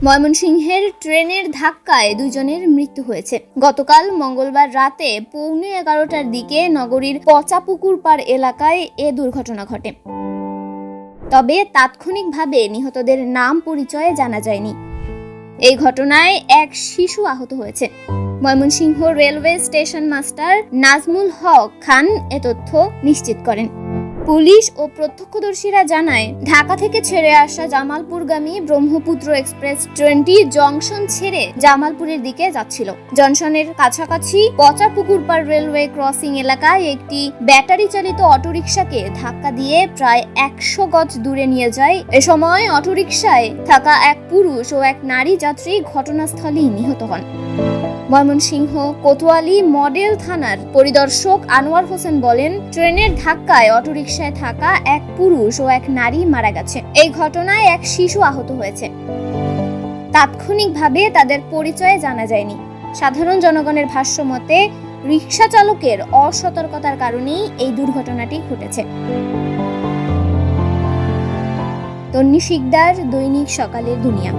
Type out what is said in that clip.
ময়মনসিংহের ট্রেনের ধাক্কায় দুজনের মৃত্যু হয়েছে। গতকাল মঙ্গলবার রাতে 11:15টার দিকে নগরীর পচাপুকুর পাড় এলাকায় এ দুর্ঘটনা ঘটে। তবে তাৎক্ষণিকভাবে নিহতদের নাম পরিচয় জানা যায়নি। এই ঘটনায় এক শিশু আহত হয়েছে। Mymensingh railway station master Nazmul Haque Khan এ তথ্য নিশ্চিত করেন। পুলিশ ও প্রত্যক্ষদর্শীরা জানায়, ঢাকা থেকে ছেড়ে আসা জামালপুরগামী ব্রহ্মপুত্র এক্সপ্রেস ট্রেনটি জংশন ছেড়ে জামালপুরের দিকে যাচ্ছিল। জংশনের কাছাকাছি পচাপুকুর পাড় রেলওয়ে ক্রসিং এলাকায় একটি ব্যাটারি চালিত অটোরিকশাকে ধাক্কা দিয়ে প্রায় 100 গজ দূরে নিয়ে যায়। এ সময় অটোরিকশায় থাকা এক পুরুষ ও এক নারী যাত্রী ঘটনাস্থলেই নিহত হন। ময়মনসিংহ কোতোয়ালি মডেল থানার পরিদর্শক আনোয়ার হোসেন বলেন, ট্রেনের ধাক্কায় অটোরিকশায় থাকা এক পুরুষ ও এক নারী মারা গেছে। এই ঘটনায় এক শিশু আহত হয়েছে। তাৎক্ষণিকভাবে তাদের পরিচয় জানা যায়নি। সাধারণ জনগণের ভাষ্য মতে, রিকশা চালকের অসতর্কতার কারণেই এই দুর্ঘটনাটি ঘটেছে। তন্নি শিকদার, দৈনিক সকালের দুনিয়া।